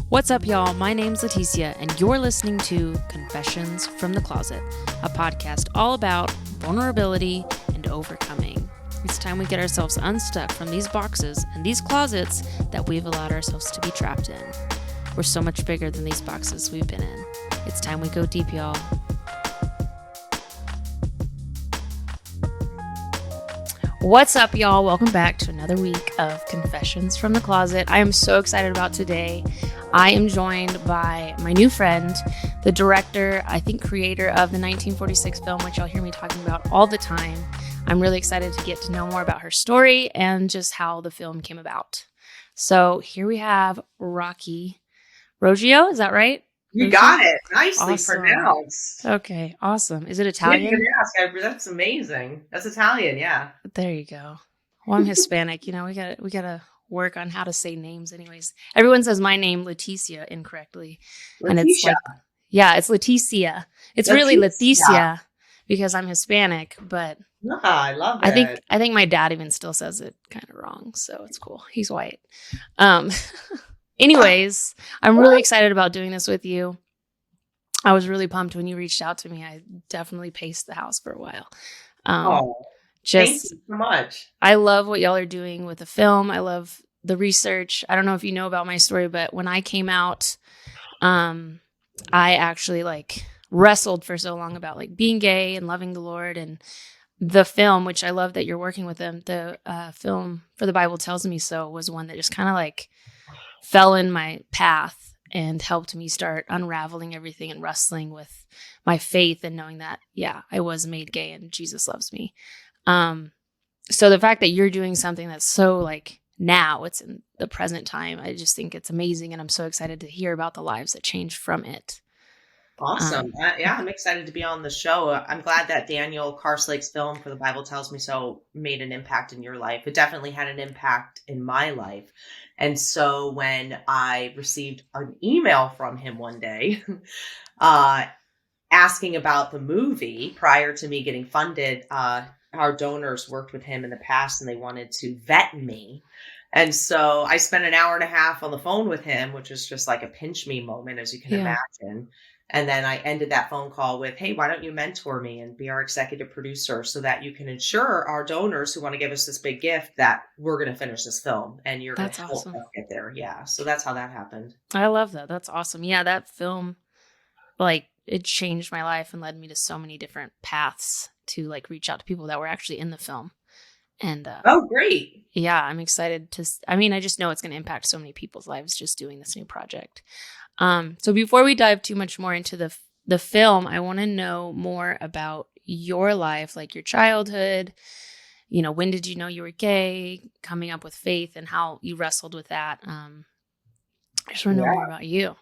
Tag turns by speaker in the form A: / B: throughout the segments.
A: What's up, y'all? My name's Leticia, and you're listening to Confessions from the Closet, a podcast all about vulnerability and overcoming. It's time we get ourselves unstuck from these boxes and these closets that we've allowed ourselves to be trapped in. We're so much bigger than these boxes we've been in. It's time we go deep, y'all. What's up, y'all? Welcome back to another week of Confessions from the Closet. I am so excited about today. I am joined by my new friend, the director, creator of the 1946 film, which y'all hear me talking about all the time. I'm really excited to get to know more about her story and just how the film came about. So here we have Rocky Roggio. Is that right?
B: You got it. Nicely
A: Awesome.
B: pronounced.
A: Okay, awesome. Is it Italian?
B: Didn't even ask. That's amazing. That's Italian, yeah.
A: There you go. Well, I'm Hispanic. You know, we gotta work on how to say names. Anyways, everyone says my name Leticia incorrectly, and it's like, it's Leticia. It's really Leticia because I'm Hispanic, but
B: I love it.
A: I think my dad even still says it kind of wrong, so it's cool. He's white. Anyways, I'm really excited about doing this with you. I was really pumped when you reached out to me. I definitely paced the house for a while.
B: Thank you so much.
A: I love what y'all are doing with the film. I love the research. I don't know if you know about my story, but when I came out, I actually wrestled for so long about being gay and loving the Lord, and the film, which I love that you're working with them. The film For the Bible Tells Me So was one that just kind of fell in my path and helped me start unraveling everything and wrestling with my faith and knowing that, I was made gay and Jesus loves me. So the fact that you're doing something that's so now it's in the present time, I just think it's amazing. And I'm so excited to hear about the lives that changed from it.
B: Awesome. I'm excited to be on the show. I'm glad that Daniel Carslake's film For the Bible Tells Me So made an impact in your life. It definitely had an impact in my life. And so when I received an email from him one day asking about the movie prior to me getting funded, our donors worked with him in the past and they wanted to vet me. And so I spent an hour and a half on the phone with him, which was just like a pinch me moment, as you can imagine. And then I ended that phone call with, hey, why don't you mentor me and be our executive producer so that you can ensure our donors who want to give us this big gift that we're going to finish this film and you're going to help us get there. Yeah. So that's how that happened.
A: I love that. That's awesome. Yeah. That film, it changed my life and led me to so many different paths to reach out to people that were actually in the film. And
B: oh, great.
A: Yeah, I'm excited I just know it's going to impact so many people's lives just doing this new project. So before we dive too much more into the film, I want to know more about your life, your childhood. You know, when did you know you were gay, coming up with faith, and how you wrestled with that? I just want to know more about you.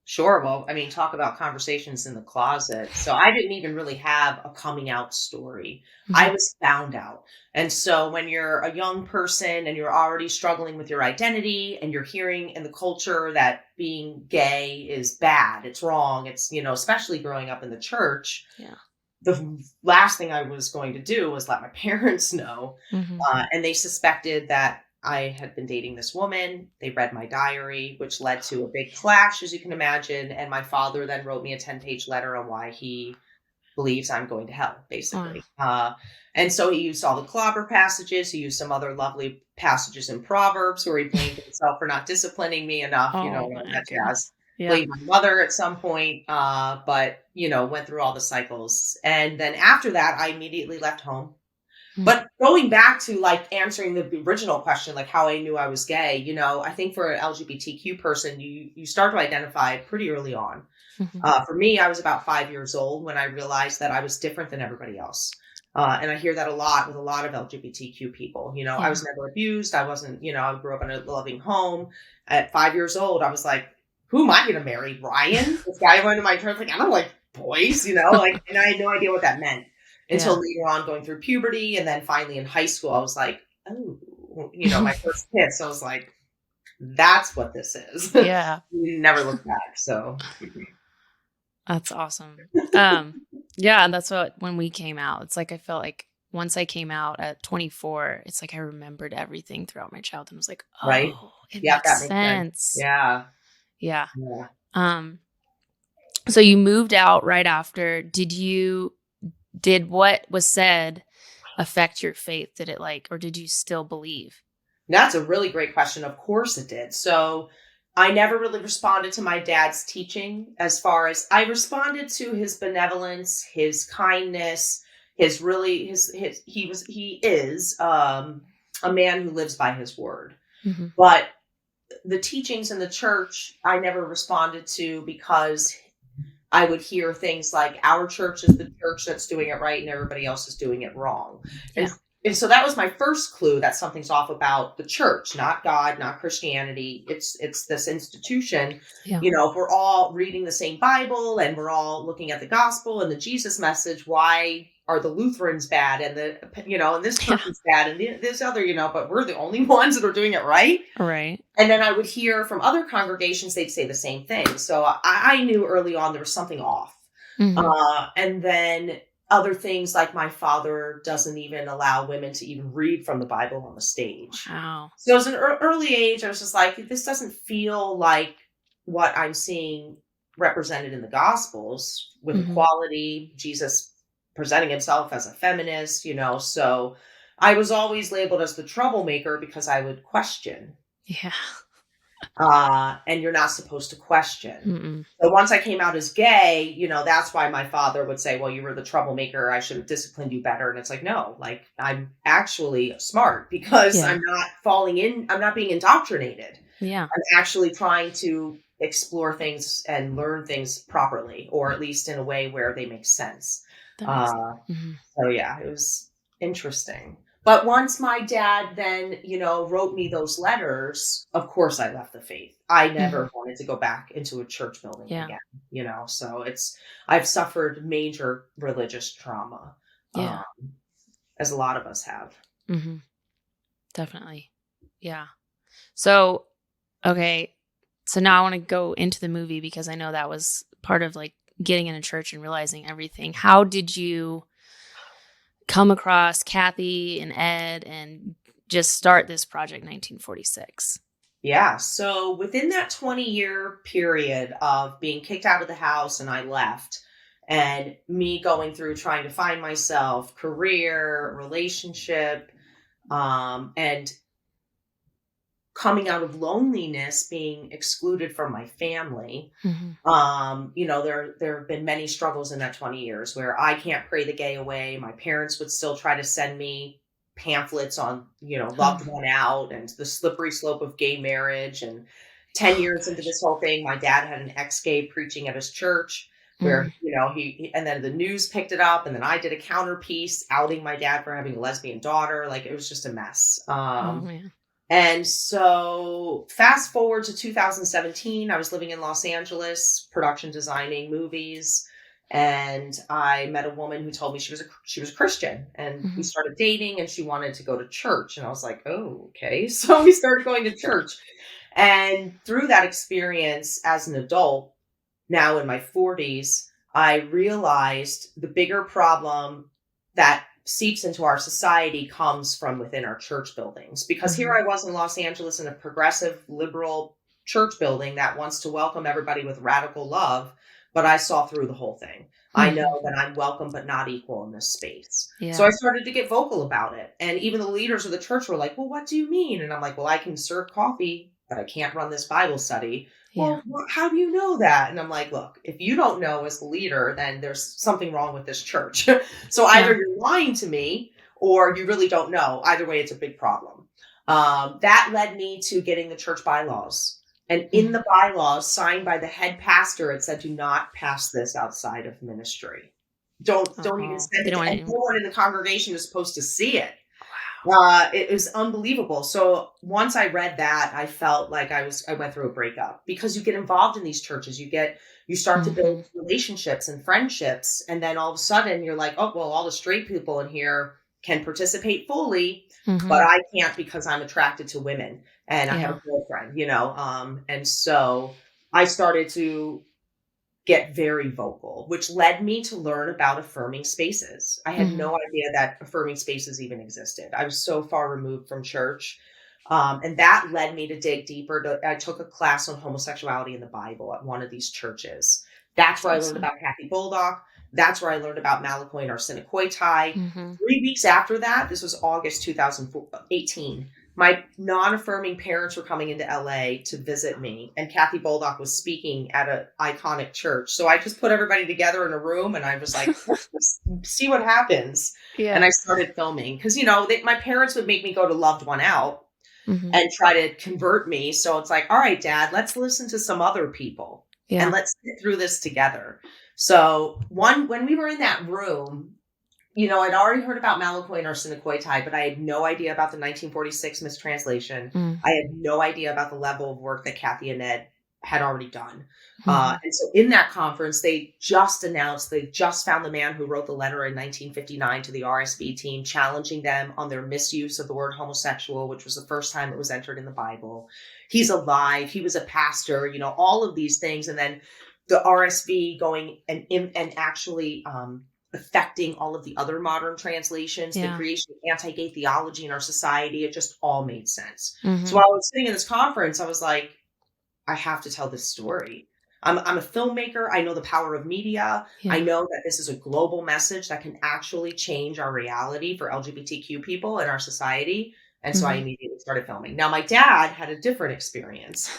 B: Sure. Well, talk about conversations in the closet. So I didn't even really have a coming out story. Mm-hmm. I was found out. And so when you're a young person and you're already struggling with your identity and you're hearing in the culture that being gay is bad, it's wrong, it's, especially growing up in the church.
A: Yeah.
B: The last thing I was going to do was let my parents know. Mm-hmm. And they suspected that I had been dating this woman. They read my diary, which led to a big clash, as you can imagine. And my father then wrote me a 10-page letter on why he believes I'm going to hell, basically. And so he used all the clobber passages. He used some other lovely passages in Proverbs where he blamed himself for not disciplining me enough, that jazz. Yeah. Blamed my mother at some point, but, went through all the cycles. And then after that, I immediately left home. But going back to answering the original question, how I knew I was gay, I think for an LGBTQ person, you start to identify pretty early on. Mm-hmm. For me, I was about 5 years old when I realized that I was different than everybody else. And I hear that a lot with a lot of LGBTQ people. I was never abused. I wasn't, I grew up in a loving home. At 5 years old, I was like, who am I going to marry? Ryan? This guy went to my church, I don't like boys, and I had no idea what that meant. Until later on going through puberty. And then finally in high school, I was like, oh, my first kiss. I was like, that's what this is.
A: Yeah.
B: Never looked back. So
A: that's awesome. And that's when we came out. It's I felt like once I came out at 24, it's I remembered everything throughout my childhood. I was like, oh,
B: right?
A: It makes sense.
B: Yeah.
A: Yeah.
B: Yeah.
A: So you moved out right after. Did what was said affect your faith? Did it or did you still believe?
B: That's a really great question. Of course it did. So I never really responded to my dad's teaching as far as I responded to his benevolence, his kindness, he is a man who lives by his word.
A: Mm-hmm.
B: But the teachings in the church I never responded to because I would hear things like our church is the church that's doing it right and everybody else is doing it wrong. And
A: Yeah.
B: and so that was my first clue that something's off about the church, not God, not Christianity. It's this institution.
A: Yeah.
B: If we're all reading the same Bible and we're all looking at the gospel and the Jesus message, why are the Lutherans bad and and this
A: Yeah.
B: person's bad and this other, but we're the only ones that are doing it right?
A: Right.
B: And then I would hear from other congregations, they'd say the same thing. So I knew early on there was something off.
A: Mm-hmm.
B: And then other things like my father doesn't even allow women to even read from the Bible on the stage.
A: Wow.
B: So as an early age, I was just like, this doesn't feel like what I'm seeing represented in the Gospels with
A: Mm-hmm.
B: equality, Jesus presenting himself as a feminist, So I was always labeled as the troublemaker because I would question.
A: Yeah.
B: And you're not supposed to question.
A: Mm-mm.
B: So once I came out as gay, that's why my father would say, well, you were the troublemaker. I should have disciplined you better. And it's like, no, I'm actually smart because
A: Yeah.
B: I'm not being indoctrinated.
A: Yeah.
B: I'm actually trying to explore things and learn things properly, or at least in a way where they make sense.
A: Mm-hmm.
B: So yeah, it was interesting. But once my dad then, wrote me those letters, of course I left the faith. I never wanted to go back into a church building again, so I've suffered major religious trauma,
A: Yeah.
B: as a lot of us have.
A: Mm-hmm. Definitely. Yeah. So, okay. So now I want to go into the movie because I know that was part of getting in a church and realizing everything. How did you come across Kathy and Ed and just start this project 1946?
B: Yeah. So within that 20-year period of being kicked out of the house and I left, and me going through trying to find myself, career, relationship, and coming out of loneliness, being excluded from my family. There have been many struggles in that 20 years where I can't pray the gay away. My parents would still try to send me pamphlets on, loved one out and the slippery slope of gay marriage. And 10 years into this whole thing, my dad had an ex-gay preaching at his church where, and then the news picked it up, and then I did a counter piece outing my dad for having a lesbian daughter. It was just a mess. And so fast forward to 2017, I was living in Los Angeles, production designing movies. And I met a woman who told me she was a Christian, and we started dating, and she wanted to go to church. And I was like, oh, okay. So we started going to church. And through that experience as an adult, now in my 40s, I realized the bigger problem that seeps into our society comes from within our church buildings. Because here I was in Los Angeles in a progressive liberal church building that wants to welcome everybody with radical love, but I saw through the whole thing. I know that I'm welcome but not equal in this space.
A: Yeah.
B: So I started to get vocal about it. And even the leaders of the church were like, well, what do you mean? And I'm like, well, I can serve coffee, but I can't run this Bible study.
A: Yeah.
B: Well, how do you know that? And I'm like, look, if you don't know as the leader, then there's something wrong with this church. So either you're lying to me or you really don't know. Either way, it's a big problem. That led me to getting the church bylaws. And in the bylaws signed by the head pastor, it said, do not pass this outside of ministry. Don't even send it. And no one in the congregation is supposed to see it. It was unbelievable. So once I read that, I felt like I went through a breakup, because you get involved in these churches. You start to build relationships and friendships. And then all of a sudden you're like, oh, well, all the straight people in here can participate fully, but I can't because I'm attracted to women and I have a girlfriend, and so I started to get very vocal, which led me to learn about affirming spaces. I had no idea that affirming spaces even existed. I was so far removed from church. And that led me to dig deeper. I took a class on homosexuality in the Bible at one of these churches. That's where I learned about Kathy Boldock. That's where I learned about Malakoi and Arsenicoitai. 3 weeks after that, this was August 2018, my non-affirming parents were coming into LA to visit me, and Kathy Boldock was speaking at an iconic church. So I just put everybody together in a room, and I was like, let's see what happens. Yeah. And I started filming because, my parents would make me go to Loved One Out and try to convert me. So it's like, all right, Dad, let's listen to some other people and let's get through this together. So when we were in that room, I'd already heard about Malakoi and Arsenicoitai, but I had no idea about the 1946 mistranslation. I had no idea about the level of work that Kathy and Ed had already done. And so in that conference, they just announced, they just found the man who wrote the letter in 1959 to the RSV team, challenging them on their misuse of the word homosexual, which was the first time it was entered in the Bible. He's alive. He was a pastor, all of these things. And then the RSV going and actually, affecting all of the other modern translations, the creation of anti-gay theology in our society. It just all made sense. So while I was sitting in this conference, I was like, I have to tell this story. I'm a filmmaker. I know the power of media. I know that this is a global message that can actually change our reality for LGBTQ people in our society. And so I immediately started filming. Now, my dad had a different experience.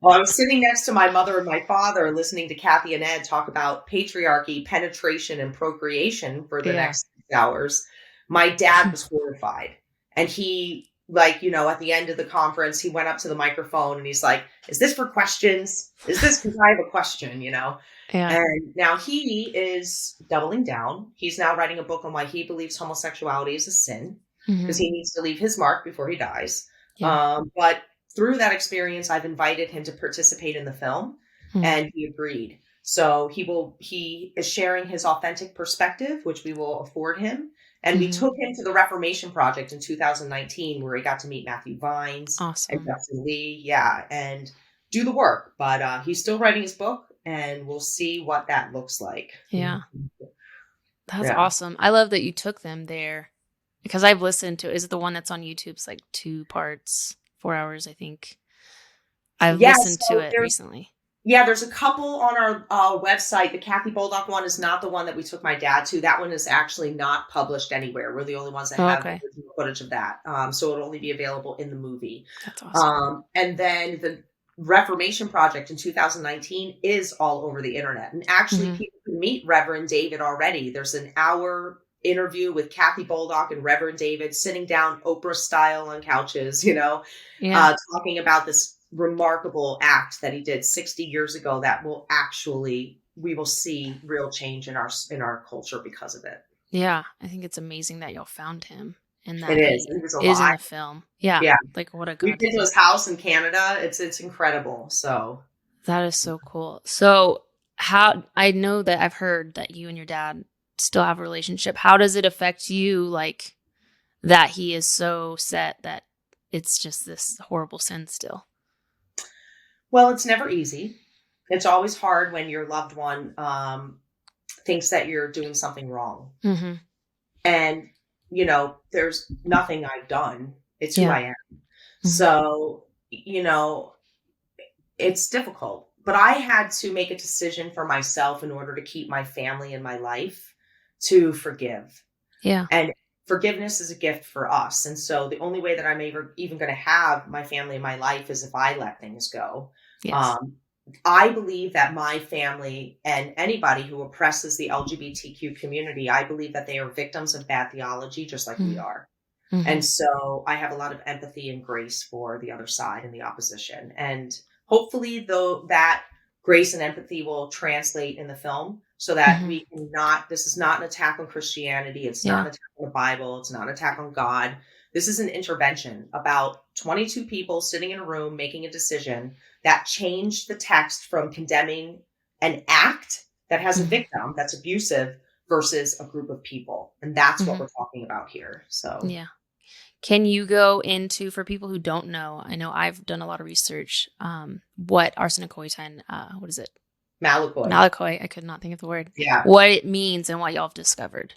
B: Well, I was sitting next to my mother and my father listening to Kathy and Ed talk about patriarchy, penetration, and procreation for the next 6 hours. My dad was horrified. And he, at the end of the conference, he went up to the microphone and he's like, is this for questions? Is this because I have a question, And now he is doubling down. He's now writing a book on why he believes homosexuality is a sin because he needs to leave his mark before he dies. But through that experience, I've invited him to participate in the film and he agreed. So he is sharing his authentic perspective, which we will afford him. And we took him to the Reformation Project in 2019, where he got to meet Matthew Vines and Justin Lee. And do the work. But he's still writing his book and we'll see what that looks like.
A: Yeah. That's awesome. I love that you took them there because I've listened to, is it the one that's on YouTube? It's like 2 parts. 4 hours, I think. I've listened to it recently.
B: Yeah, there's a couple on our website. The Kathy Boldock one is not the one that we took my dad to. That one is actually not published anywhere. We're the only ones that have original footage of that. So it'll only be available in the movie.
A: That's awesome.
B: And then the Reformation Project in 2019 is all over the internet. And actually, people can meet Reverend David already. There's an hour interview with Kathy Boldock and Reverend David sitting down Oprah style on couches, talking about this remarkable act that he did 60 years ago that we will see real change in our culture because of it.
A: Yeah. I think it's amazing that y'all found him and that
B: it is
A: in the film. Yeah. Like what a good.
B: We've been to his house in Canada. It's incredible. So
A: that is so cool. So I know that I've heard that you and your dad still have a relationship. How does it affect you, like that he is so set that it's just this horrible sin still?
B: Well, it's never easy. It's always hard when your loved one thinks that you're doing something wrong. And there's nothing I've done. It's who I am. So it's difficult, but I had to make a decision for myself in order to keep my family in my life to forgive. And forgiveness is a gift for us. And so the only way that I'm even going to have my family in my life is if I let things go. I believe that my family and anybody who oppresses the LGBTQ community, I believe that they are victims of bad theology, just like we are. And so I have a lot of empathy and grace for the other side and the opposition. And hopefully, though, that grace and empathy will translate in the film so that this is not an attack on Christianity. It's not an attack on the Bible. It's not an attack on God. This is an intervention about 22 people sitting in a room making a decision that changed the text from condemning an act that has a victim that's abusive versus a group of people. And that's what we're talking about here. So,
A: Can you go into, for people who don't know, I know I've done a lot of research, what arsenicoitai and what is it?
B: Malakoi.
A: I could not think of the word.
B: Yeah.
A: What it means and what y'all have discovered.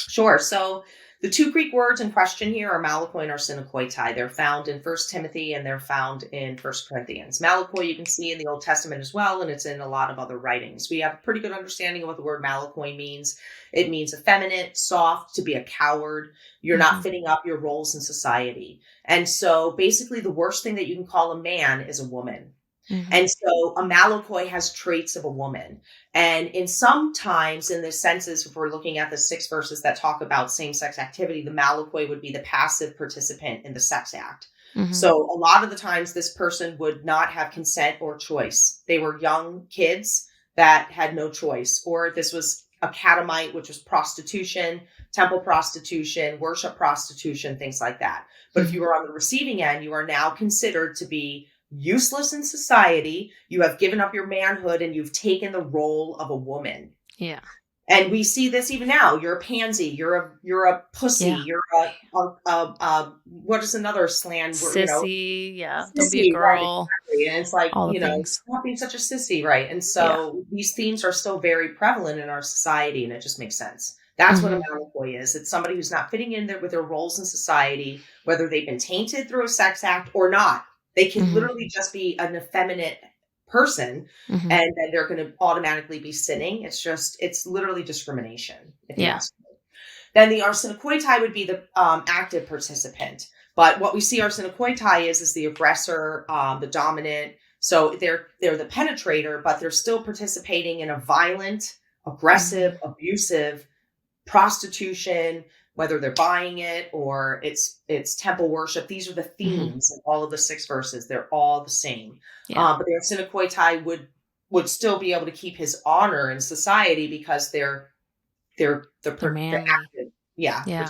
B: Sure. So The two Greek words in question here are malakoi and arsenokoitai. They're found in 1 Timothy and they're found in 1 Corinthians. Malakoi you can see in the Old Testament as well, and it's in a lot of other writings. We have a pretty good understanding of what the word malakoi means. It means effeminate, soft, to be a coward. You're not fitting up your roles in society. And so basically the worst thing that you can call a man is a woman. And so a malakoi has traits of a woman. And in sometimes in the senses, if we're looking at the 6 verses that talk about same-sex activity, the malakoi would be the passive participant in the sex act. So a lot of the times this person would not have consent or choice. They were young kids that had no choice. Or this was a catamite, which was prostitution, temple prostitution, worship prostitution, things like that. But if you were on the receiving end, you are now considered to be useless in society. You have given up your manhood and you've taken the role of a woman.
A: Yeah.
B: And we see this even now. You're a pansy. You're a pussy. Yeah. You're a what is another slang word?
A: Sissy. Yeah.
B: Sissy,
A: don't be a girl.
B: Right, exactly. And it's like,
A: things.
B: Not being such a sissy, right? And so these themes are still very prevalent in our society, and it just makes sense. That's what a malakoi is. It's somebody who's not fitting in there with their roles in society, whether they've been tainted through a sex act or not. They can literally just be an effeminate person and then they're going to automatically be sinning. It's literally discrimination. If you ask me. Then the arsenokoitai would be the active participant. But what we see arsenokoitai is the aggressor, the dominant. So they're the penetrator, but they're still participating in a violent, aggressive, abusive prostitution, whether they're buying it or it's temple worship. These are the themes of all of the 6 verses. They're all the same. But the arsenokoitai would still be able to keep his honor in society because they're active. Yeah.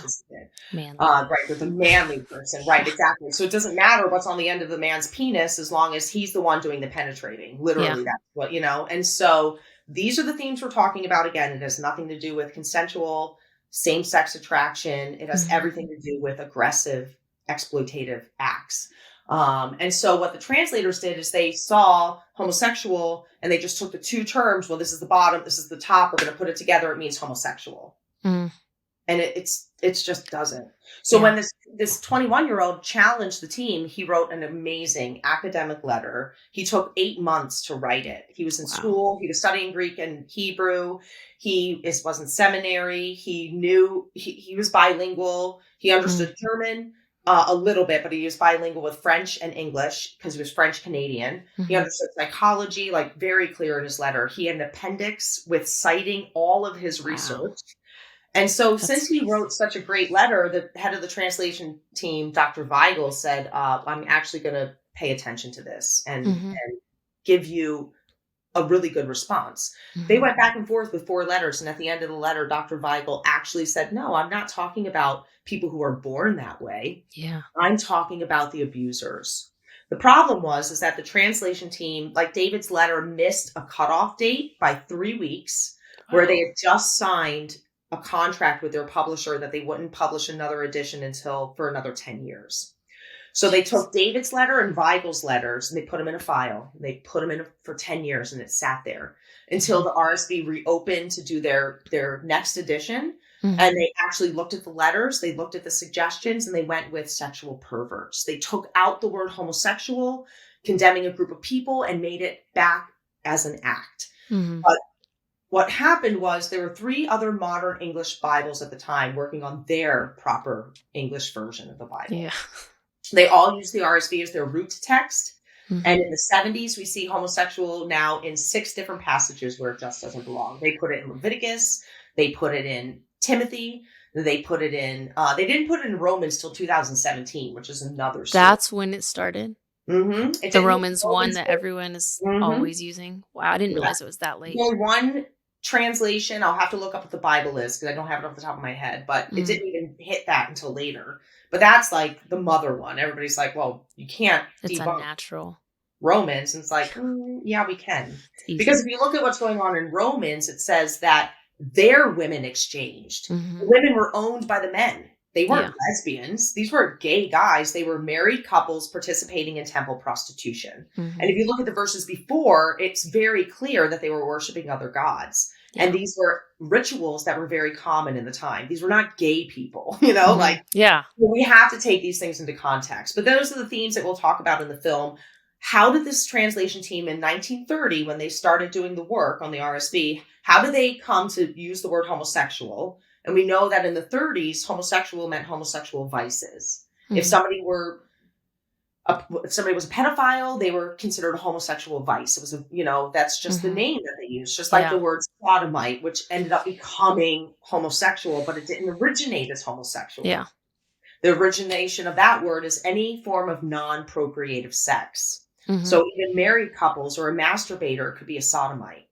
A: Manly.
B: Right. They're the manly person. Right. Exactly. So it doesn't matter what's on the end of the man's penis as long as he's the one doing the penetrating. Literally, that's what, And so these are the themes we're talking about. Again, it has nothing to do with consensual same-sex attraction. It has everything to do with aggressive, exploitative acts. And so what the translators did is they saw homosexual and they just took the 2 terms. Well, this is the bottom, this is the top. We're going to put it together. It means homosexual. And it just doesn't. So when this 21-year-old challenged the team, he wrote an amazing academic letter. He took 8 months to write it. He was in school. He was studying Greek and Hebrew. He was in seminary. He knew he was bilingual. He understood German a little bit, but he was bilingual with French and English because he was French Canadian. He understood psychology, very clear in his letter. He had an appendix with citing all of his research. And so since he wrote such a great letter, the head of the translation team, Dr. Weigel, said, I'm actually going to pay attention to this and give you a really good response. They went back and forth with 4 letters. And at the end of the letter, Dr. Weigel actually said, no, I'm not talking about people who are born that way. Yeah, I'm talking about the abusers. The problem is that the translation team, like David's letter, missed a cutoff date by 3 weeks where they had just signed a contract with their publisher that they wouldn't publish another edition for another 10 years. So they took David's letter and Weigel's letters and they put them in a file. They put them in for 10 years and it sat there until the RSV reopened to do their next edition. And they actually looked at the letters, they looked at the suggestions, and they went with sexual perverts. They took out the word homosexual, condemning a group of people, and made it back as an act. But what happened was there were 3 other modern English Bibles at the time working on their proper English version of the Bible. Yeah. They all use the RSV as their root text. And in the 70s, we see homosexual now in 6 different passages where it just doesn't belong. They put it in Leviticus. They put it in Timothy. They put it in, they didn't put it in Romans till 2017, which is another story.
A: That's when it started? The Romans 1 that everyone is always using? Wow, I didn't realize it was that late.
B: Well, one translation, I'll have to look up what the Bible is because I don't have it off the top of my head, but it didn't even hit that until later. But that's like the mother one. Everybody's like, well, you can't debunk
A: unnatural
B: Romans. And it's like, yeah, we can. Because if you look at what's going on in Romans, it says that their women exchanged. The women were owned by the men. They weren't lesbians. These were gay guys. They were married couples participating in temple prostitution. And if you look at the verses before, it's very clear that they were worshiping other gods. Yeah. And these were rituals that were very common in the time. These were not gay people, you know, we have to take these things into context. But those are the themes that we'll talk about in the film. How did this translation team in 1930, when they started doing the work on the RSV, how did they come to use the word homosexual? And we know that in the 30s, homosexual meant homosexual vices. Mm-hmm. If somebody was a pedophile, they were considered a homosexual vice. It was that's just the name that they used. Just like the word sodomite, which ended up becoming homosexual, but it didn't originate as homosexual. Yeah. The origination of that word is any form of non-procreative sex. Mm-hmm. So even married couples or a masturbator could be a sodomite.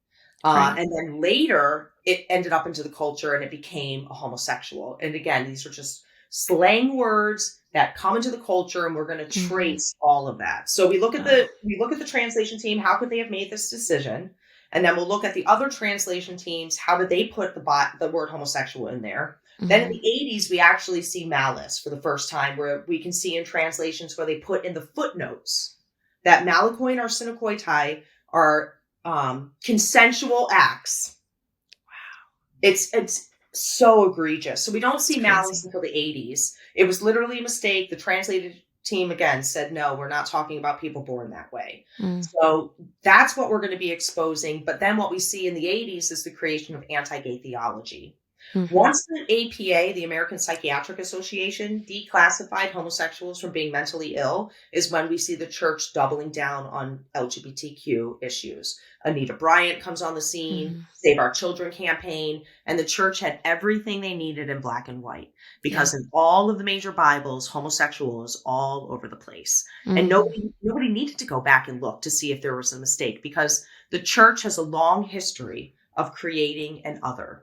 B: Right. And then later it ended up into the culture and it became a homosexual. And again, these are just slang words that come into the culture, and we're going to trace all of that. So we look at the translation team. How could they have made this decision? And then we'll look at the other translation teams. How did they put the word homosexual in there? Mm-hmm. Then in the 80s, we actually see malice for the first time, where we can see in translations where they put in the footnotes that malakoi and arsenokoitai are consensual acts. Wow. It's so egregious. So we don't see malice until the 80s. It was literally a mistake. The translated team, again, said, no, we're not talking about people born that way. Mm. So that's what we're going to be exposing. But then what we see in the 80s is the creation of anti-gay theology. Mm-hmm. Once the APA, the American Psychiatric Association, declassified homosexuals from being mentally ill, is when we see the church doubling down on LGBTQ issues. Anita Bryant comes on the scene, Save Our Children campaign, and the church had everything they needed in black and white, because in all of the major Bibles, homosexual is all over the place. Mm-hmm. And nobody needed to go back and look to see if there was a mistake, because the church has a long history of creating an other.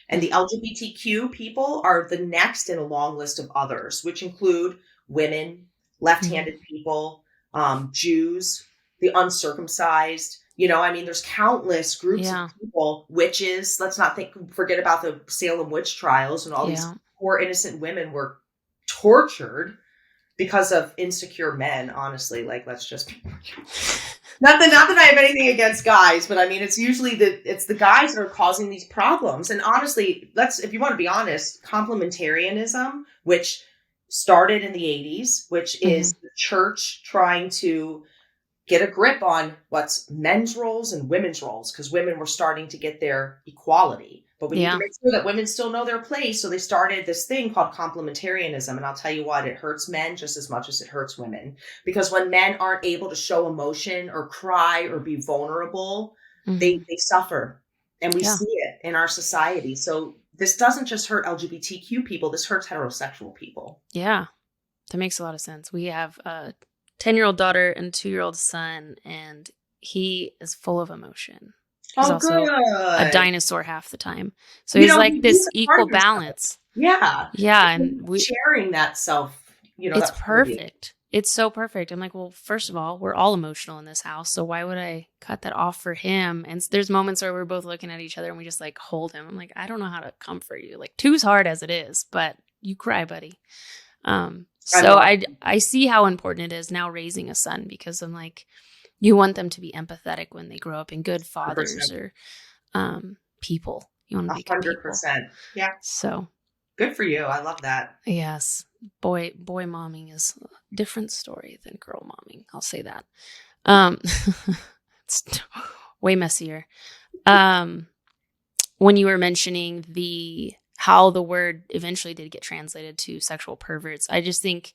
B: And the LGBTQ people are the next in a long list of others, which include women, left-handed people, Jews, the uncircumcised. There's countless groups of people, witches. Let's not forget about the Salem witch trials, and all these poor innocent women were tortured because of insecure men. Honestly, let's just not that I have anything against guys, but it's usually it's the guys that are causing these problems. And honestly, if you want to be honest, complementarianism, which started in the 80s, which is the church trying to get a grip on what's men's roles and women's roles, because women were starting to get their equality. But we need to make sure that women still know their place. So they started this thing called complementarianism. And I'll tell you what, it hurts men just as much as it hurts women. Because when men aren't able to show emotion or cry or be vulnerable, they suffer. And we see it in our society. So this doesn't just hurt LGBTQ people. This hurts heterosexual people. Yeah,
A: that makes a lot of sense. We have a 10-year-old daughter and a 2-year-old son, and he is full of emotion. He's also a dinosaur half the time. So he's like this equal balance.
B: Yeah.
A: Yeah. And
B: sharing that self,
A: it's perfect. It's so perfect. I'm like, well, first of all, we're all emotional in this house. So why would I cut that off for him? And there's moments where we're both looking at each other and we just hold him. I'm like, I don't know how to comfort you. 2's hard as it is, but you cry, buddy. So I see how important it is now raising a son, because I'm like, you want them to be empathetic when they grow up, and good fathers 100%. Or people. You want to be good
B: 100%. Yeah.
A: So
B: good for you. I love that.
A: Yes. Boy momming is a different story than girl momming. I'll say that. It's way messier. When you were mentioning how the word eventually did get translated to sexual perverts, I just think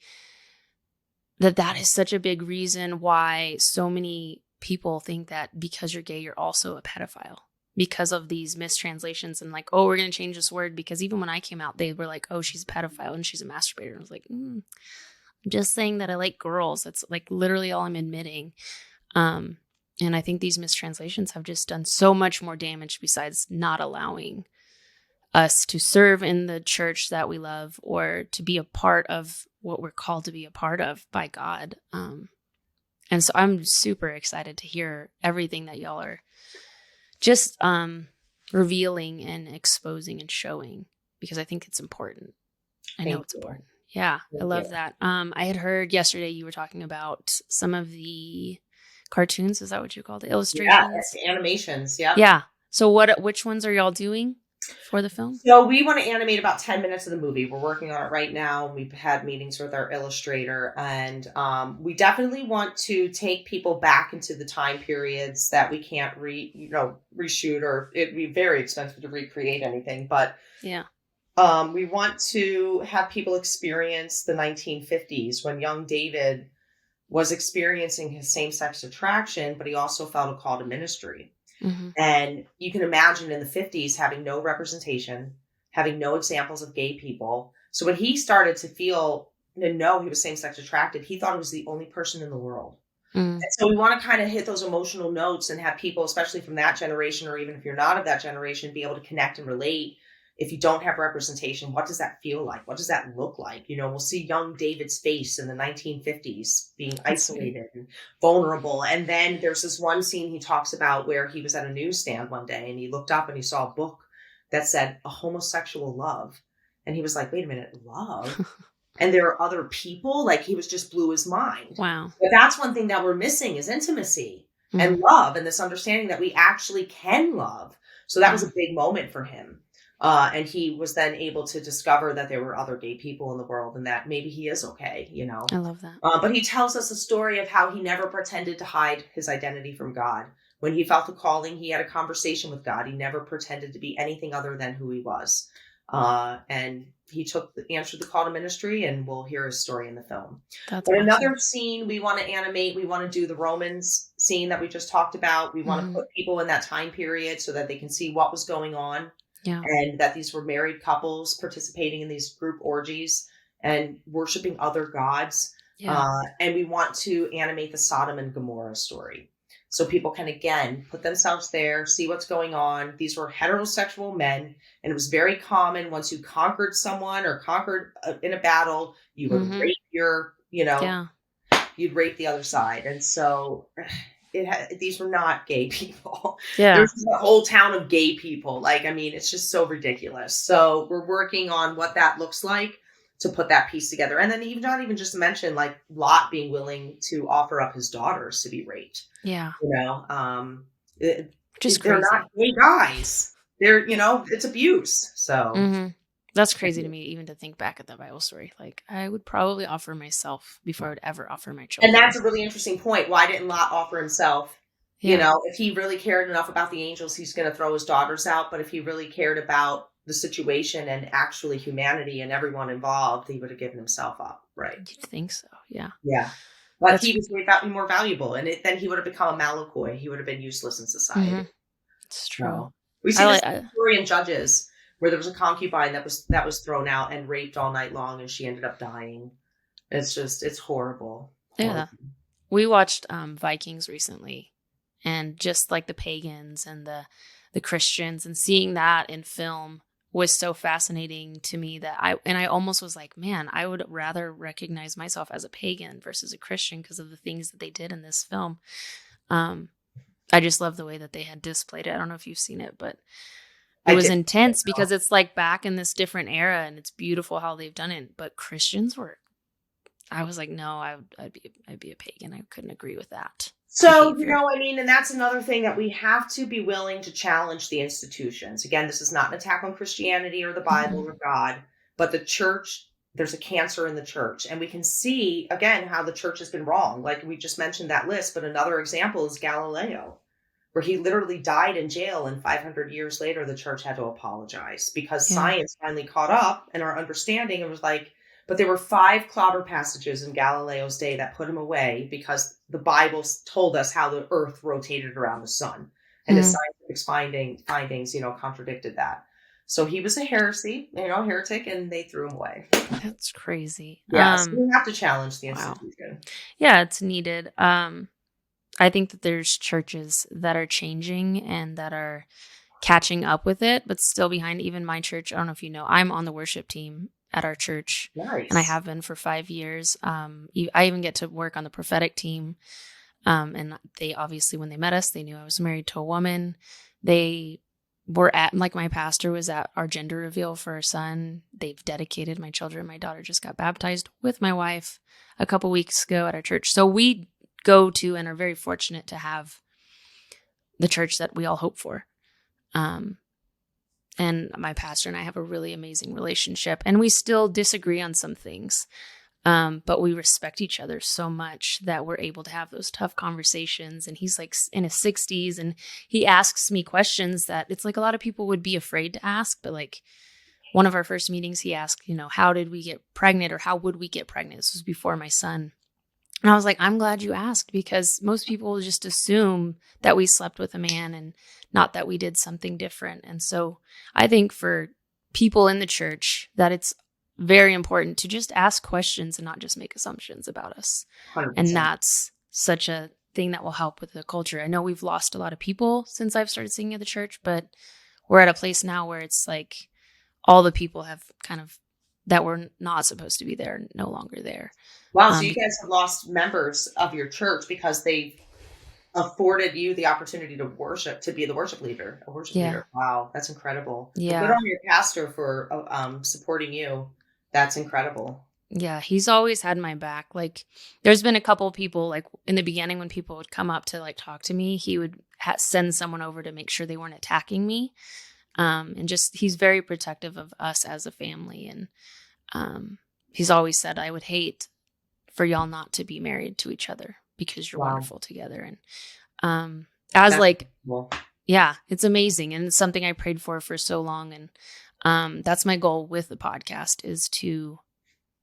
A: that is such a big reason why so many people think that because you're gay, you're also a pedophile, because of these mistranslations and we're going to change this word. Because even when I came out, they were like, oh, she's a pedophile and she's a masturbator. And I was like, I'm just saying that I like girls. That's literally all I'm admitting. And I think these mistranslations have just done so much more damage, besides not allowing us to serve in the church that we love, or to be a part of what we're called to be a part of by God. And so I'm super excited to hear everything that y'all are just revealing and exposing and showing, because I think it's important. I know
B: Thank
A: it's
B: you.
A: important. Yeah, I
B: Thank
A: love
B: you.
A: that. I had heard yesterday you were talking about some of the cartoons. Is that what you called it?
B: Yeah,
A: Illustrations?
B: animations. Yep.
A: Yeah. So which ones are y'all doing for the film?
B: So we want to animate about 10 minutes of the movie. We're working on it right now. We've had meetings with our illustrator, and we definitely want to take people back into the time periods that we can't reshoot, or it'd be very expensive to recreate anything. But
A: Yeah.
B: we want to have people experience the 1950s when young David was experiencing his same-sex attraction, but he also felt a call to ministry.
A: Mm-hmm.
B: And you can imagine in the 50s having no representation, having no examples of gay people. So when he started to feel and know he was same sex attracted, he thought he was the only person in the world.
A: Mm.
B: And so we want to kind of hit those emotional notes and have people, especially from that generation, or even if you're not of that generation, be able to connect and relate. If you don't have representation, what does that feel like? What does that look like? We'll see young David's face in the 1950s being
A: That's sweet.
B: isolated and vulnerable. And then there's this one scene he talks about where he was at a newsstand one day and he looked up and he saw a book that said a homosexual love. And he was like, wait a minute, love? And there are other people? Like, he was just blew his mind.
A: Wow.
B: But that's one thing that we're missing is intimacy and
A: Mm-hmm.
B: love, and this understanding that we actually can love. So that was a big moment for him. And he was then able to discover that there were other gay people in the world and that maybe he is okay,
A: I love that.
B: But he tells us a story of how he never pretended to hide his identity from God. When he felt the calling, he had a conversation with God. He never pretended to be anything other than who he was. And he answered the call to ministry, and we'll hear his story in the film.
A: That's
B: But
A: awesome.
B: another scene we want to animate, we want to do the Romans scene that we just talked about. We want to put people in that time period so that they can see what was going on.
A: Yeah.
B: And that these were married couples participating in these group orgies and worshiping other gods.
A: Yeah.
B: And we want to animate the Sodom and Gomorrah story. So people can, again, put themselves there, see what's going on. These were heterosexual men. And it was very common once you conquered someone or conquered in a battle, you would rape you'd rape the other side. And so these were not gay people.
A: Yeah.
B: There's a whole town of gay people. It's just so ridiculous. So we're working on what that looks like to put that piece together. And then not even just to mention like Lot being willing to offer up his daughters to be raped.
A: Yeah.
B: Just
A: crazy.
B: They're not gay guys. They're, it's abuse. So
A: that's crazy to me, even to think back at the Bible story. Like, I would probably offer myself before I would ever offer my children.
B: And that's a really interesting point. Why didn't Lot offer himself?
A: Yeah.
B: If he really cared enough about the angels, he's going to throw his daughters out. But if he really cared about the situation and actually humanity and everyone involved, he would have given himself up. Right.
A: You'd think so. Yeah.
B: Yeah. But he was more valuable. And then he would have become a Malakoi. He would have been useless in society.
A: It's true.
B: So, we see this story in Judges where there was a concubine that was thrown out and raped all night long, and she ended up dying. It's horrible.
A: Yeah. We watched Vikings recently, and just like the pagans and the Christians, and seeing that in film was so fascinating to me that I almost was like, man, I would rather recognize myself as a pagan versus a Christian because of the things that they did in this film. I just love the way that they had displayed it. I don't know if you've seen it, but it was intense because it's like back in this different era, and it's beautiful how they've done it. But Christians I was like, no, I'd be a pagan. I couldn't agree with that.
B: So, and that's another thing that we have to be willing to challenge the institutions. Again, this is not an attack on Christianity or the Bible or God, but the church, there's a cancer in the church. And we can see, again, how the church has been wrong. Like we just mentioned that list, but another example is Galileo, where he literally died in jail. And 500 years later, the church had to apologize because science finally caught up and our understanding. It was like, but there were 5 clobber passages in Galileo's day that put him away because the Bible told us how the earth rotated around the sun. And his scientific findings, contradicted that. So he was a heretic, and they threw him away.
A: That's crazy.
B: Yeah, so we have to challenge the institution.
A: Wow. Yeah, it's needed. I think that there's churches that are changing and that are catching up with it, but still behind. Even my church, I don't know if you know, I'm on the worship team at our church.
B: Nice.
A: And I have been for 5 years. I even get to work on the prophetic team. And they obviously, when they met us, they knew I was married to a woman. They we're at, like, my pastor was at our gender reveal for our son. They've dedicated my children. My daughter just got baptized with my wife a couple weeks ago at our church. So we go to and are very fortunate to have the church that we all hope for. And my pastor and I have a really amazing relationship, and we still disagree on some things. But we respect each other so much that we're able to have those tough conversations. And he's like in his 60s, and he asks me questions that it's like a lot of people would be afraid to ask. But like one of our first meetings, he asked, how did we get pregnant, or how would we get pregnant? This was before my son. And I was like, I'm glad you asked, because most people just assume that we slept with a man and not that we did something different. And so I think for people in the church that it's very important to just ask questions and not just make assumptions about us.
B: 100%.
A: And that's such a thing that will help with the culture. I know we've lost a lot of people since I've started singing at the church, but we're at a place now where it's like all the people have kind of that were not supposed to be there, no longer there.
B: Wow. So you guys have lost members of your church because they've afforded you the opportunity to worship, to be the worship leader, a worship leader. Wow. That's incredible.
A: Yeah.
B: Well, good on your pastor for supporting you. That's incredible.
A: Yeah. He's always had my back. Like there's been a couple people, like in the beginning when people would come up to like talk to me, he would send someone over to make sure they weren't attacking me. And just, he's very protective of us as a family. And he's always said, I would hate for y'all not to be married to each other because you're wonderful together. And that's like, cool. Yeah, it's amazing. And it's something I prayed for so long. And that's my goal with the podcast, is to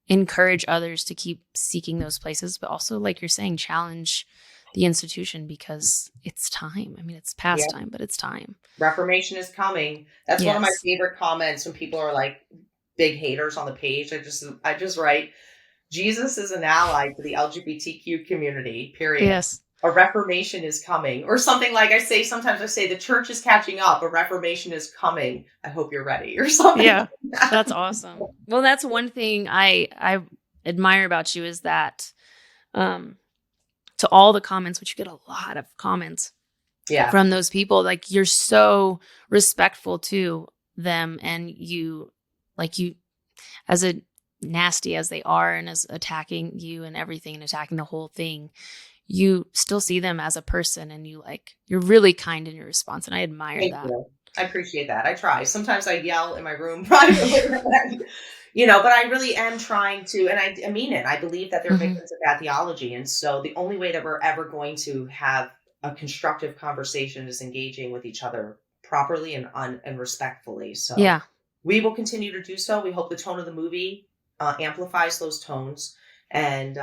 A: encourage others to keep seeking those places, but also, like you're saying, challenge the institution, because it's time. I mean, it's past time, but it's time.
B: Reformation is coming. That's one of my favorite comments when people are like big haters on the page. I just write, Jesus is an ally to the LGBTQ community, period.
A: Yes.
B: A reformation is coming. Or something like sometimes I say the church is catching up. A reformation is coming. I hope you're ready, or something.
A: Yeah, like that's awesome. Well, that's one thing I admire about you, is that to all the comments, which you get a lot of comments from those people, like you're so respectful to them, and you as a nasty as they are and as attacking you and everything and attacking the whole thing, you still see them as a person, and you're really kind in your response, and I admire that.
B: You. I appreciate that. I try. Sometimes I yell in my room privately, but I really am trying to, and I mean it. I believe that they're victims of bad theology, and so the only way that we're ever going to have a constructive conversation is engaging with each other properly and respectfully. So we will continue to do so. We hope the tone of the movie amplifies those tones, and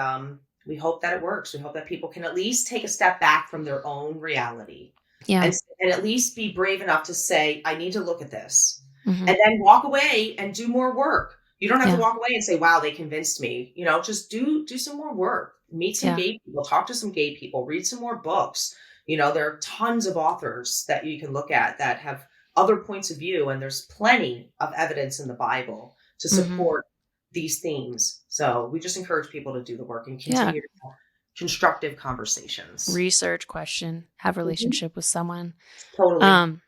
B: we hope that it works. We hope that people can at least take a step back from their own reality, and at least be brave enough to say, I need to look at this, and then walk away and do more work. You don't have to walk away and say, wow, they convinced me. Just do some more work, meet some gay people, talk to some gay people, read some more books. There are tons of authors that you can look at that have other points of view, and there's plenty of evidence in the Bible to support these themes. So we just encourage people to do the work and continue to have constructive conversations.
A: Research, question, have a relationship with someone.
B: Totally.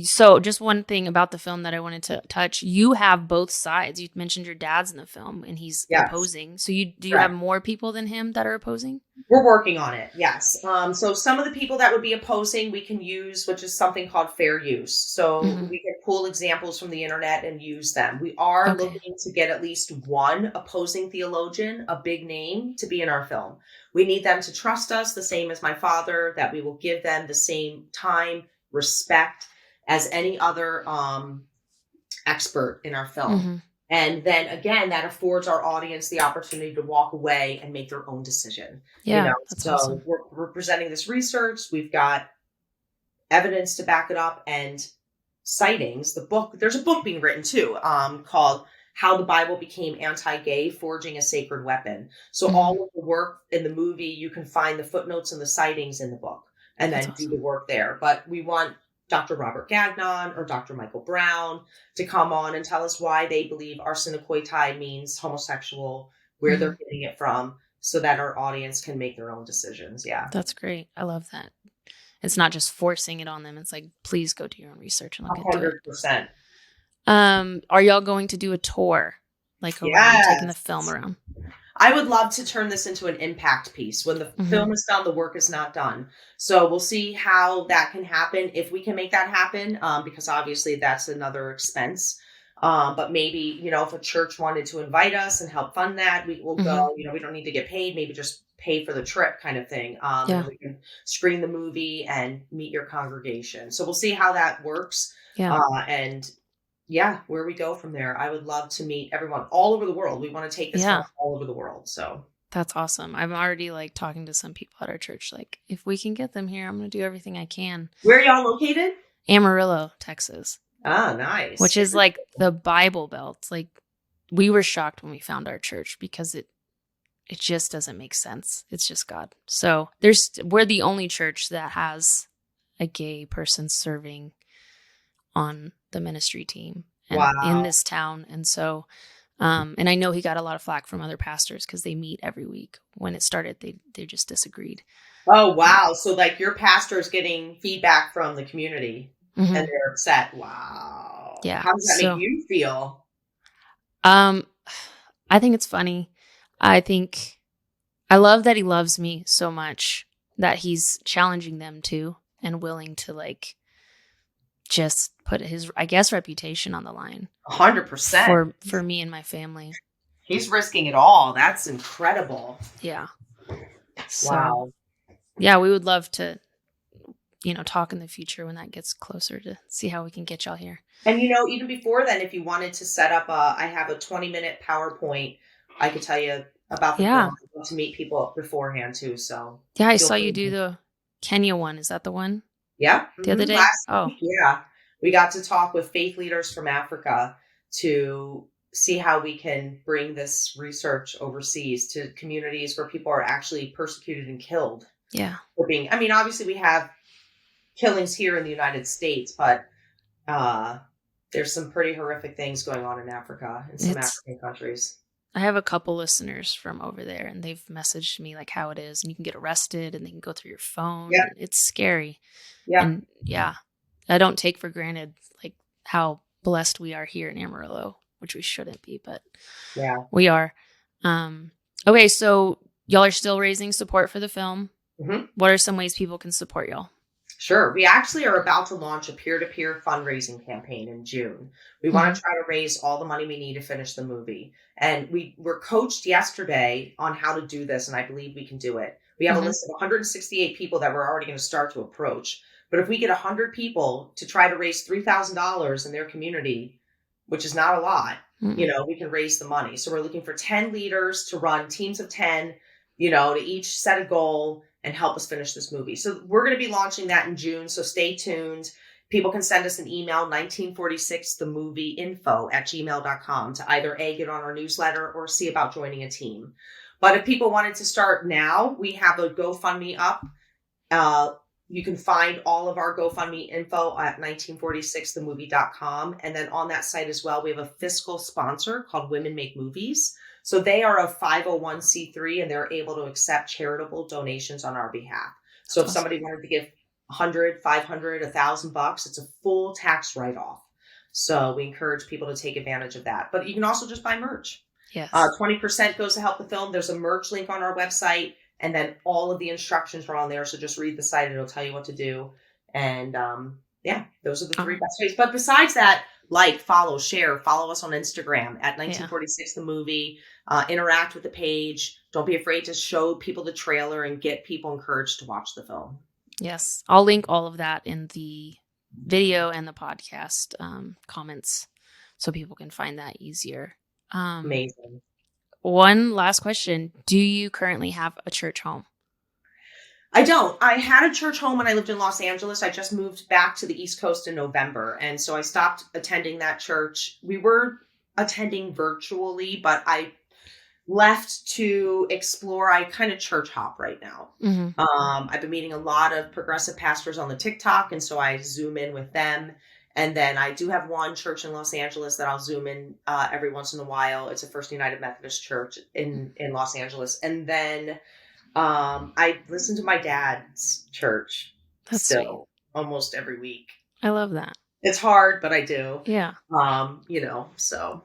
A: So just one thing about the film that I wanted to touch, you have both sides. You mentioned your dad's in the film and he's opposing. So do you have more people than him that are opposing?
B: We're working on it. Yes. So some of the people that would be opposing, we can use, which is something called fair use. So we can pull examples from the internet and use them. We are looking to get at least one opposing theologian, a big name, to be in our film. We need them to trust us the same as my father, that we will give them the same time, respect as any other expert in our film. And then again, that affords our audience the opportunity to walk away and make their own decision.
A: Yeah, that's
B: so
A: awesome.
B: We're presenting this research. We've got evidence to back it up and sightings. There's a book being written too, called How the Bible Became Anti-Gay, Forging a Sacred Weapon. So all of the work in the movie, you can find the footnotes and the sightings in the book, and then do the work there. But we want Dr. Robert Gagnon or Dr. Michael Brown to come on and tell us why they believe arsenicoitai means homosexual, where they're getting it from, so that our audience can make their own decisions. Yeah.
A: That's great. I love that. it's not just forcing it on them. It's like, please go do your own research and look into it.
B: 100%.
A: Are y'all going to do a tour, like around taking the film around?
B: I would love to turn this into an impact piece. When the film is done, the work is not done. So we'll see how that can happen, if we can make that happen, because obviously that's another expense. But maybe, if a church wanted to invite us and help fund that, we will go. We don't need to get paid. Maybe just pay for the trip kind of thing. And we can screen the movie and meet your congregation. So we'll see how that works.
A: Yeah.
B: Where we go from there. I would love to meet everyone all over the world. We want to take this film all over the world. So
A: that's awesome. I'm already like talking to some people at our church. Like, if we can get them here, I'm going to do everything I can.
B: Where are y'all located?
A: Amarillo, Texas.
B: Ah, nice.
A: Which is like the Bible Belt. Like, we were shocked when we found our church because it just doesn't make sense. It's just God. So we're the only church that has a gay person serving on the ministry team in this town. And so, and I know he got a lot of flack from other pastors because they meet every week. When it started, they just disagreed.
B: Oh, wow. So like your pastor is getting feedback from the community and they're upset. Wow.
A: Yeah.
B: How does that make you feel?
A: I think it's funny. I love that he loves me so much that he's challenging them too and willing to like just put his, I guess, reputation on the line.
B: 100%
A: for me and my family.
B: He's risking it all. That's incredible.
A: Yeah. So,
B: wow.
A: Yeah, we would love to, talk in the future when that gets closer to see how we can get y'all here.
B: And even before then, if you wanted to set up I have a 20-minute PowerPoint, I could tell you about the film. I'd love to meet people beforehand too. So
A: yeah, I saw you do the Kenya one. Is that the one?
B: Yeah.
A: The other day?
B: Last week, yeah. We got to talk with faith leaders from Africa to see how we can bring this research overseas to communities where people are actually persecuted and killed.
A: Yeah.
B: Obviously we have killings here in the United States, but there's some pretty horrific things going on in Africa, in some African countries.
A: I have a couple listeners from over there, and they've messaged me like how it is, and you can get arrested, and they can go through your phone.
B: Yeah.
A: It's scary.
B: Yeah.
A: And I don't take for granted like how blessed we are here in Amarillo, which we shouldn't be, but we are. Okay, so y'all are still raising support for the film. What are some ways people can support y'all?
B: Sure. We actually are about to launch a peer-to-peer fundraising campaign in June. We want to try to raise all the money we need to finish the movie. And we were coached yesterday on how to do this, and I believe we can do it. We have a list of 168 people that we're already going to start to approach. But if we get 100 people to try to raise $3,000 in their community, which is not a lot, we can raise the money. So we're looking for 10 leaders to run teams of 10, to each set a goal and help us finish this movie. So we're going to be launching that in June. So stay tuned. People can send us an email, 1946themovieinfo@gmail.com, to either A, get on our newsletter or see about joining a team. But if people wanted to start now, we have a GoFundMe up. You can find all of our GoFundMe info at 1946themovie.com. And then on that site as well, we have a fiscal sponsor called Women Make Movies. So they are a 501c3 and they're able to accept charitable donations on our behalf. So if somebody wanted to give $100, $500, $1,000, it's a full tax write-off. So we encourage people to take advantage of that. But you can also just buy merch.
A: Yes.
B: 20% goes to help the film. There's a merch link on our website, and then all of the instructions are on there. So just read the site. It'll tell you what to do. And those are the three best ways. But besides that, follow, share, follow us on Instagram at 1946themovie. Interact with the page. Don't be afraid to show people the trailer and get people encouraged to watch the film.
A: Yes. I'll link all of that in the video and the podcast comments so people can find that easier.
B: Amazing.
A: One last question. Do you currently have a church home?
B: I don't. I had a church home when I lived in Los Angeles. I just moved back to the East Coast in November. And so I stopped attending that church. We were attending virtually, but I left to explore. I kind of church hop right now. I've been meeting a lot of progressive pastors on the TikTok. And so I Zoom in with them. And then I do have one church in Los Angeles that I'll Zoom in every once in a while. It's a First United Methodist Church in Los Angeles. And then I listen to my dad's church
A: That's
B: still almost every week.
A: I love that.
B: It's hard, but I do.
A: Yeah.
B: So.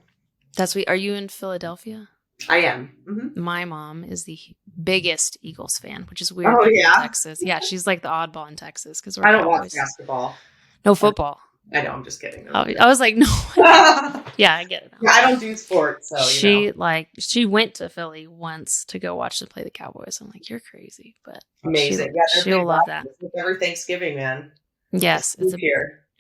A: That's sweet. Are you in Philadelphia?
B: I am. Mm-hmm.
A: My mom is the biggest Eagles fan, which is weird.
B: Oh,
A: In
B: yeah?
A: Texas. Yeah, she's like the oddball in Texas because we're
B: I don't
A: Cowboys.
B: watch basketball.
A: No football.
B: I know, I'm just kidding.
A: I was like, no. Yeah, I get it.
B: Yeah, I don't do sports, so
A: she went to Philly once to go watch them play the Cowboys. I'm like, you're crazy, but
B: amazing.
A: She'll love that.
B: Every Thanksgiving, man.
A: Yes,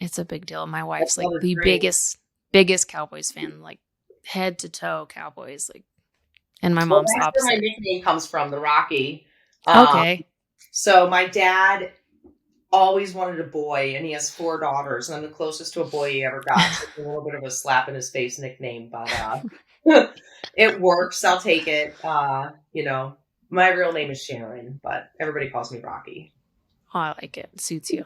A: it's a big deal. My wife's like the biggest Cowboys fan, like head to toe Cowboys, like. And my mom's
B: that's
A: opposite.
B: where my nickname comes from, the Rocky.
A: Okay.
B: So my dad always wanted a boy, and he has 4 daughters, and I'm the closest to a boy he ever got. So it's a little bit of a slap in his face nickname, but it works. I'll take it. My real name is Sharon, but everybody calls me Rocky.
A: Oh, I like it. It suits you.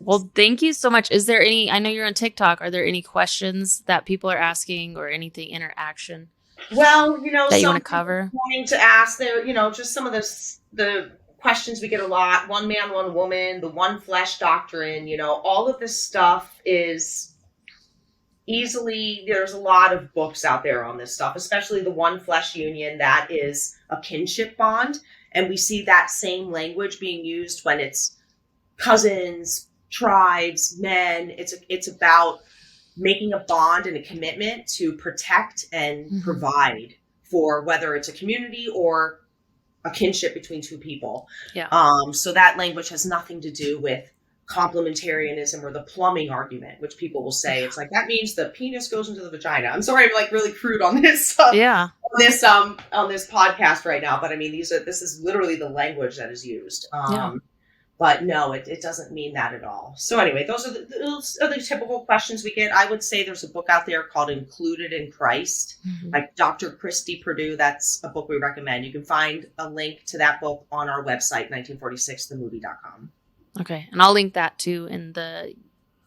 A: Well, thank you so much. Is there I know you're on TikTok. Are there any questions that people are asking or anything interaction?
B: Well,
A: that you want to cover?
B: Wanting to ask there, just some of the questions we get a lot. One man, one woman, the one flesh doctrine, all of this stuff is there's a lot of books out there on this stuff, especially the one flesh union that is a kinship bond. And we see that same language being used when it's cousins, tribes, men. It's about making a bond and a commitment to protect and provide for whether it's a community or a kinship between 2 people.
A: Yeah.
B: So that language has nothing to do with complementarianism or the plumbing argument, which people will say. It's like, that means the penis goes into the vagina. I'm sorry, I'm like really crude on this. On this podcast right now, but I mean, this is literally the language that is used. But no, it doesn't mean that at all. So anyway, those are the typical questions we get. I would say there's a book out there called Included in Christ, by Dr. Christy Purdue. That's a book we recommend. You can find a link to that book on our website, 1946themovie.com.
A: Okay, and I'll link that too in the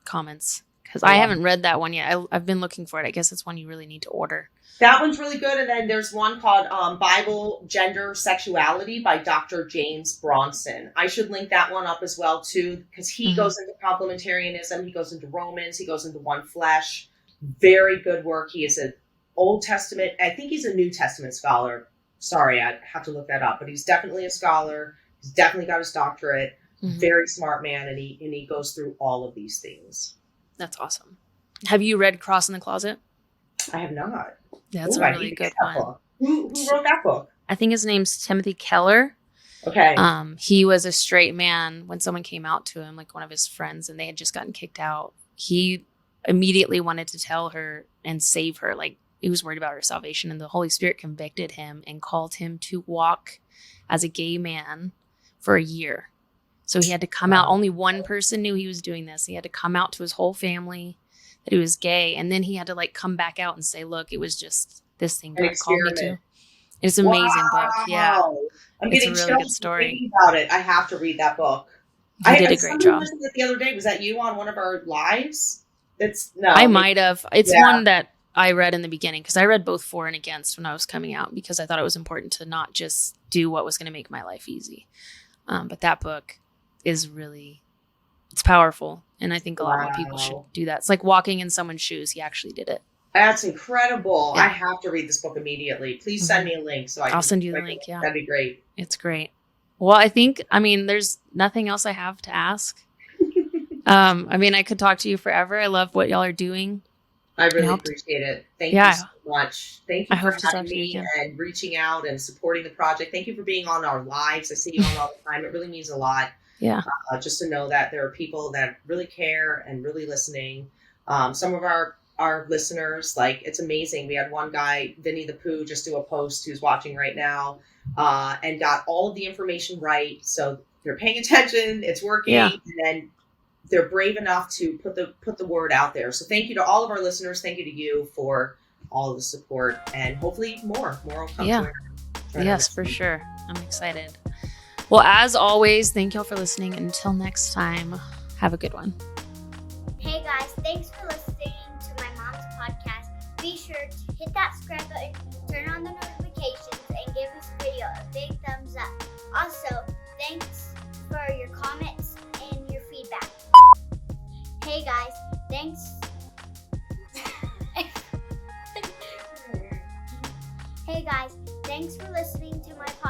A: comments because I haven't read that one yet. I've been looking for it. I guess it's one you really need to order.
B: That one's really good. And then there's one called Bible, Gender, Sexuality by Dr. James Bronson. I should link that one up as well, too, because he goes into complementarianism. He goes into Romans. He goes into one flesh. Very good work. He is an Old Testament. I think he's a New Testament scholar. Sorry, I have to look that up. But he's definitely a scholar. He's definitely got his doctorate. Very smart man. And he goes through all of these things.
A: That's awesome. Have you read Cross in the Closet?
B: I have not.
A: That's a really good one.
B: Who wrote that book?
A: I think his name's Timothy Keller.
B: Okay.
A: He was a straight man when someone came out to him, like one of his friends, and they had just gotten kicked out. He immediately wanted to tell her and save her. Like, he was worried about her salvation, and the Holy Spirit convicted him and called him to walk as a gay man for a year. So he had to come out. Only one person knew he was doing this. He had to come out to his whole family that he was gay. And then he had to come back out and say, look, it was just this thing God called me to. It's an amazing book. Yeah. It's a really good story.
B: About it. I have to read that book.
A: He did a great job.
B: The other day, was that you on one of our lives?
A: I might have. It's one that I read in the beginning because I read both For and Against when I was coming out because I thought it was important to not just do what was going to make my life easy. But that book is it's powerful. And I think a lot more people should do that. It's like walking in someone's shoes. He actually did it.
B: That's incredible. Yeah. I have to read this book immediately. Please send me a link so I'll
A: send you the link. Yeah.
B: That'd be great.
A: It's great. Well, there's nothing else I have to ask. I could talk to you forever. I love what y'all are doing.
B: I really appreciate it. Thank you so much. Thank you for having me and reaching out and supporting the project. Thank you for being on our lives. I see you on all the time. It really means a lot.
A: Yeah.
B: Just to know that there are people that really care and really listening. Some of our listeners, it's amazing. We had one guy, Vinny the Pooh, just do a post who's watching right now and got all of the information right. So they're paying attention. It's working. Yeah. And then they're brave enough to put the word out there. So thank you to all of our listeners. Thank you to you for all of the support, and hopefully more will come.
A: Yeah. Yes, for sure. I'm excited. Well, as always, thank y'all for listening. Until next time, have a good one.
C: Hey guys, thanks for listening to my mom's podcast. Be sure to hit that subscribe button, turn on the notifications, and give this video a big thumbs up. Also, thanks for your comments Hey guys, thanks. Hey guys, thanks for listening to my podcast.